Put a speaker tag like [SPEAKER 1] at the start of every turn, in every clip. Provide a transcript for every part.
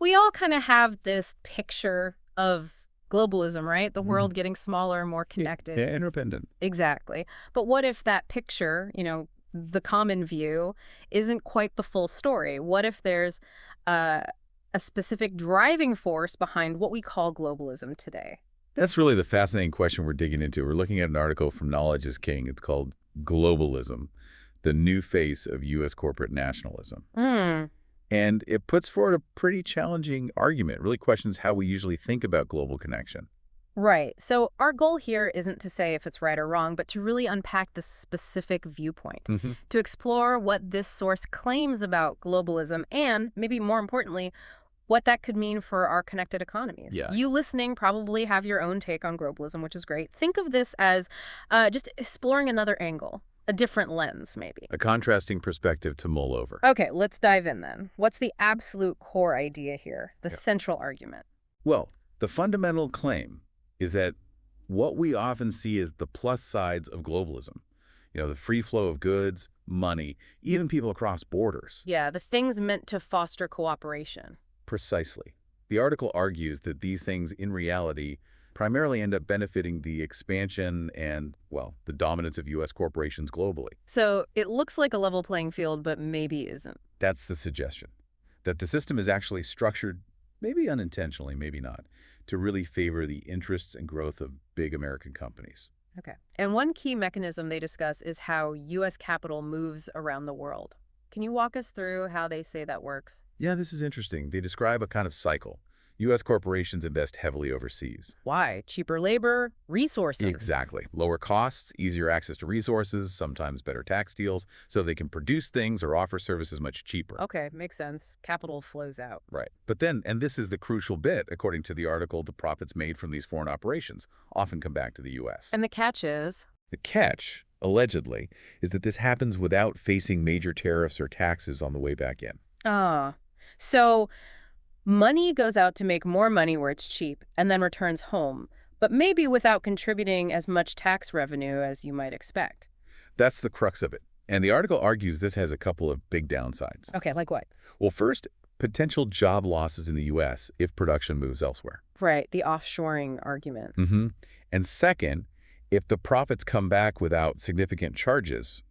[SPEAKER 1] We all kind of have this picture of globalism, right? The
[SPEAKER 2] Mhm.
[SPEAKER 1] world getting smaller and more
[SPEAKER 2] Yeah,
[SPEAKER 1] connected.
[SPEAKER 2] yeah, interdependent.
[SPEAKER 1] Exactly. But what if that picture, the common view, isn't quite the full story? What if there's a, a specific driving force behind what we call globalism today?
[SPEAKER 2] That's really the fascinating question we're digging into. We're looking at an article from Knowledge is King. It's called Globalism, the New Face of U.S. Corporate Nationalism.
[SPEAKER 1] Hmm.
[SPEAKER 2] And it puts forward a pretty challenging argument, really questions how we usually think about global connection.
[SPEAKER 1] Right. So our goal here isn't to say if it's right or wrong, but to really unpack the specific viewpoint,
[SPEAKER 2] Hmm.
[SPEAKER 1] to explore what this source claims about globalism and, maybe more importantly, what that could mean for our connected economies.
[SPEAKER 2] Yeah,
[SPEAKER 1] You listening probably have your own take on globalism, which is great. Think of this as just exploring another angle, a different lens, maybe.
[SPEAKER 2] a contrasting perspective to mull over.
[SPEAKER 1] Okay, let's dive in then. What's the absolute core idea here, the
[SPEAKER 2] Yeah.
[SPEAKER 1] central argument?
[SPEAKER 2] Well, the fundamental claim is that what we often see as the plus sides of globalism, the free flow of goods, money, even people across borders.
[SPEAKER 1] Yeah, the things meant to foster cooperation.
[SPEAKER 2] Precisely. The article argues that these things in reality primarily end up benefiting the expansion and, well, the dominance of U.S. corporations globally.
[SPEAKER 1] So it looks like a level playing field, but maybe isn't.
[SPEAKER 2] That's the suggestion, that the system is actually structured, maybe unintentionally, maybe not, to really favor the interests and growth of big American companies.
[SPEAKER 1] Okay. And one key mechanism they discuss is how U.S. capital moves around the world. Can you walk us through how they say that works?
[SPEAKER 2] Yeah, this is interesting. They describe a kind of cycle. U.S. corporations invest heavily overseas.
[SPEAKER 1] Why? Cheaper labor, resources.
[SPEAKER 2] Exactly. Lower costs, easier access to resources, sometimes better tax deals, so they can produce things or offer services much cheaper.
[SPEAKER 1] Okay, makes sense. Capital flows out.
[SPEAKER 2] Right. But then, and this is the crucial bit, according to the article, the profits made from these foreign operations often come back to the U.S.
[SPEAKER 1] And the catch is?
[SPEAKER 2] The catch, allegedly, is that this happens without facing major tariffs or taxes on the way back in.
[SPEAKER 1] Ah. So money goes out to make more money where it's cheap and then returns home, but maybe without contributing as much tax revenue as you might expect.
[SPEAKER 2] That's the crux of it. And the article argues this has a couple of big downsides.
[SPEAKER 1] Okay, like what?
[SPEAKER 2] Well, first, potential job losses in the U.S. if production moves elsewhere.
[SPEAKER 1] Right, the offshoring argument.
[SPEAKER 2] Mm-hmm. And second, if the profits come back without significant charges,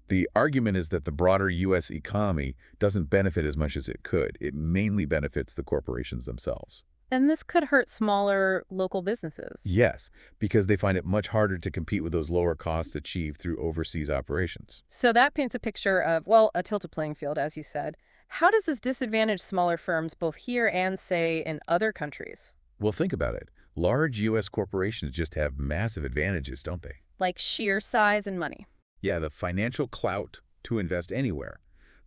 [SPEAKER 2] the argument is that the broader U.S. economy doesn't benefit as much as it could. It mainly benefits the corporations themselves.
[SPEAKER 1] And this could hurt smaller local businesses.
[SPEAKER 2] Yes, because they find it much harder to compete with those lower costs achieved through overseas operations.
[SPEAKER 1] So that paints a picture of, well, a tilted playing field, as you said. How does this disadvantage smaller firms both here and, say, in other countries?
[SPEAKER 2] Well, think about it. Large U.S. corporations just have massive advantages, don't they?
[SPEAKER 1] Like sheer size and money.
[SPEAKER 2] Yeah, the financial clout to invest anywhere,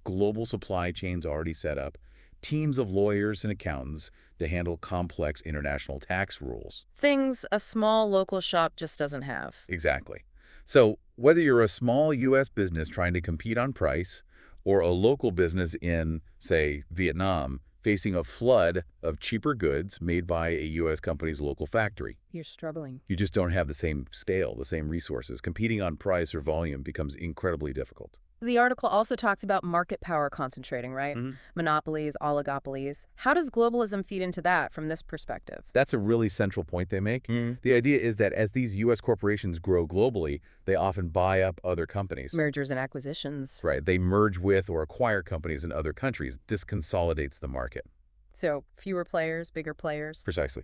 [SPEAKER 2] global supply chains already set up, teams of lawyers and accountants to handle complex international tax rules.
[SPEAKER 1] Things a small local shop just doesn't have.
[SPEAKER 2] Exactly. So whether you're a small U.S. business trying to compete on price or a local business in, say, Vietnam, facing a flood of cheaper goods made by a U.S. company's local factory,
[SPEAKER 1] You're struggling.
[SPEAKER 2] you just don't have the same scale, the same resources. Competing on price or volume becomes incredibly difficult.
[SPEAKER 1] The article also talks about market power concentrating, right?
[SPEAKER 2] Mhm.
[SPEAKER 1] Monopolies, oligopolies. How does globalism feed into that from this perspective?
[SPEAKER 2] That's a really central point they make. The idea is that as these U.S. corporations grow globally, they often buy up other companies.
[SPEAKER 1] Mergers and acquisitions.
[SPEAKER 2] Right. They merge with or acquire companies in other countries. This consolidates the market.
[SPEAKER 1] So fewer players, bigger players.
[SPEAKER 2] Precisely.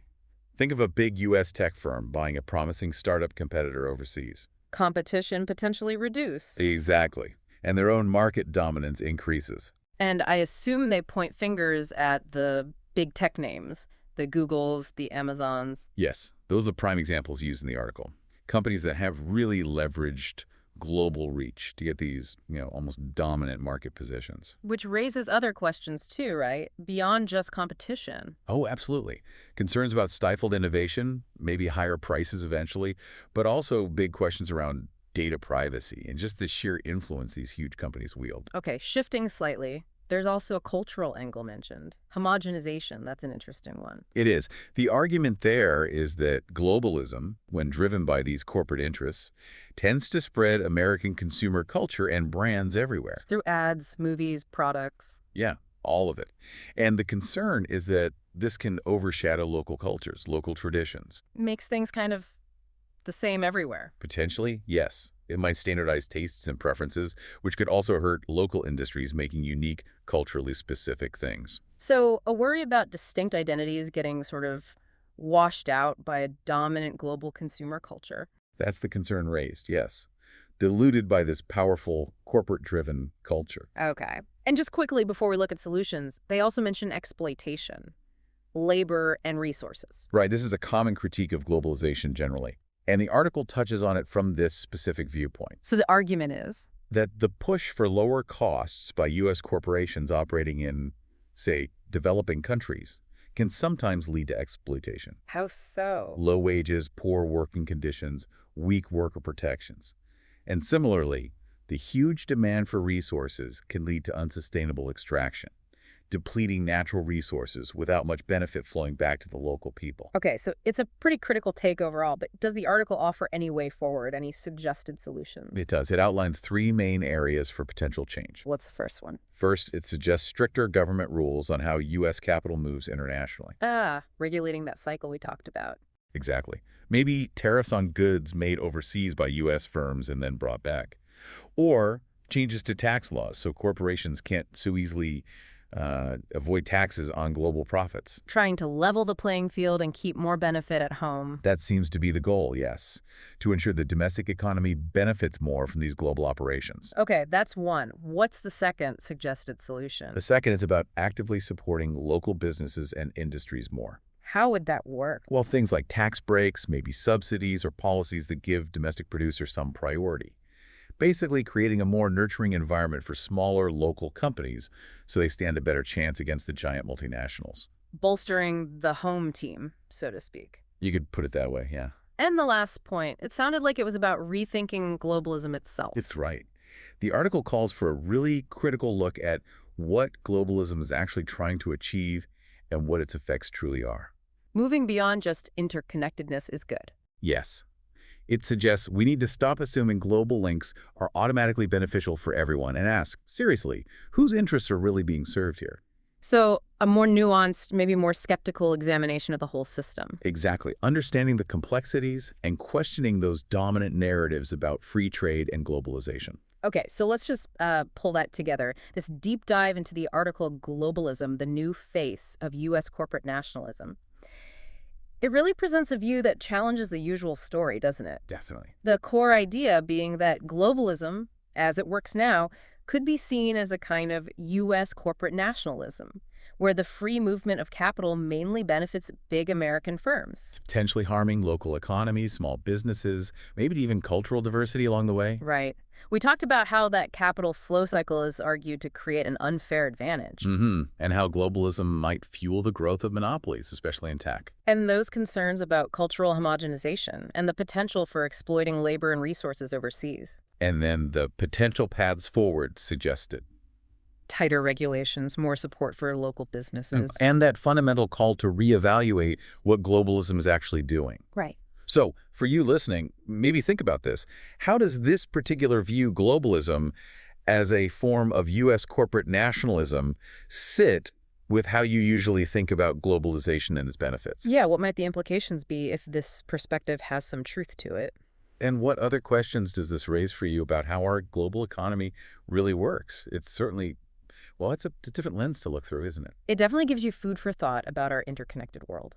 [SPEAKER 2] Think of a big U.S. tech firm buying a promising startup competitor overseas.
[SPEAKER 1] Competition potentially reduce.
[SPEAKER 2] Exactly. And their own market dominance increases.
[SPEAKER 1] And I assume they point fingers at the big tech names, the Googles, the Amazons.
[SPEAKER 2] Yes, those are prime examples used in the article. Companies that have really leveraged global reach to get these, almost dominant market positions.
[SPEAKER 1] Which raises other questions too, right? Beyond just competition.
[SPEAKER 2] Oh, absolutely. Concerns about stifled innovation, maybe higher prices eventually, but also big questions around data privacy and just the sheer influence these huge companies wield.
[SPEAKER 1] Okay, shifting slightly. There's also a cultural angle mentioned. Homogenization, that's an interesting one.
[SPEAKER 2] It is. The argument there is that globalism, when driven by these corporate interests, tends to spread American consumer culture and brands everywhere.
[SPEAKER 1] Through ads, movies, products.
[SPEAKER 2] Yeah, all of it. And the concern is that this can overshadow local cultures, local traditions.
[SPEAKER 1] Makes things kind of the same everywhere.
[SPEAKER 2] Potentially, yes. It might standardize tastes and preferences, which could also hurt local industries making unique, culturally specific things.
[SPEAKER 1] So a worry about distinct identities getting sort of washed out by a dominant global consumer culture.
[SPEAKER 2] That's the concern raised, yes. Diluted by this powerful, corporate-driven culture.
[SPEAKER 1] Okay. And just quickly before we look at solutions, they also mention exploitation, labor, and resources.
[SPEAKER 2] Right, this is a common critique of globalization generally. And the article touches on it from this specific viewpoint,
[SPEAKER 1] So the argument is,
[SPEAKER 2] that the push for lower costs by U.S. corporations operating in, say, developing countries can sometimes lead to exploitation.
[SPEAKER 1] how so?
[SPEAKER 2] Low wages, poor working conditions, weak worker protections. And similarly, the huge demand for resources can lead to unsustainable extraction, depleting natural resources without much benefit flowing back to the local people.
[SPEAKER 1] Okay, so it's a pretty critical take overall, but does the article offer any way forward, any suggested solutions?
[SPEAKER 2] It does. It outlines three main areas for potential change.
[SPEAKER 1] What's the first one?
[SPEAKER 2] First, it suggests stricter government rules on how U.S. capital moves internationally.
[SPEAKER 1] Regulating that cycle we talked about.
[SPEAKER 2] Exactly. Maybe tariffs on goods made overseas by U.S. firms and then brought back. Or changes to tax laws so corporations can't so easily avoid taxes on global profits.
[SPEAKER 1] Trying to level the playing field and keep more benefit at home.
[SPEAKER 2] That seems to be the goal, yes, to ensure the domestic economy benefits more from these global operations.
[SPEAKER 1] Okay, that's one. What's the second suggested solution?
[SPEAKER 2] The second is about actively supporting local businesses and industries more.
[SPEAKER 1] How would that work?
[SPEAKER 2] Well, things like tax breaks, maybe subsidies or policies that give domestic producers some priority. Basically creating a more nurturing environment for smaller local companies so they stand a better chance against the giant multinationals.
[SPEAKER 1] Bolstering the home team, so to speak.
[SPEAKER 2] You could put it that way, yeah.
[SPEAKER 1] And the last point, it sounded like it was about rethinking globalism itself.
[SPEAKER 2] It's right. The article calls for a really critical look at what globalism is actually trying to achieve and what its effects truly are.
[SPEAKER 1] Moving beyond just interconnectedness is good.
[SPEAKER 2] Yes. It suggests we need to stop assuming global links are automatically beneficial for everyone and ask, seriously, whose interests are really being served here?
[SPEAKER 1] So a more nuanced, maybe more skeptical examination of the whole system.
[SPEAKER 2] Exactly. Understanding the complexities and questioning those dominant narratives about free trade and globalization.
[SPEAKER 1] Okay, so let's just pull that together. This deep dive into the article Globalism, the New Face of U.S. Corporate Nationalism. It really presents a view that challenges the usual story, doesn't it?
[SPEAKER 2] Definitely.
[SPEAKER 1] The core idea being that globalism, as it works now, could be seen as a kind of U.S. corporate nationalism, where the free movement of capital mainly benefits big American firms.
[SPEAKER 2] Potentially harming local economies, small businesses, maybe even cultural diversity along the way.
[SPEAKER 1] Right. We talked about how that capital flow cycle is argued to create an unfair advantage.
[SPEAKER 2] And how globalism might fuel the growth of monopolies, especially in tech.
[SPEAKER 1] And those concerns about cultural homogenization and the potential for exploiting labor and resources overseas.
[SPEAKER 2] And then the potential paths forward suggested.
[SPEAKER 1] Tighter regulations, more support for local businesses.
[SPEAKER 2] And that fundamental call to reevaluate what globalism is actually doing.
[SPEAKER 1] Right.
[SPEAKER 2] So, for you listening, maybe think about this. How does this particular view globalism as a form of U.S. corporate nationalism sit with how you usually think about globalization and its benefits?
[SPEAKER 1] Yeah, what might the implications be if this perspective has some truth to it?
[SPEAKER 2] And what other questions does this raise for you about how our global economy really works? It's certainly, well, it's a different lens to look through, isn't it?
[SPEAKER 1] It definitely gives you food for thought about our interconnected world.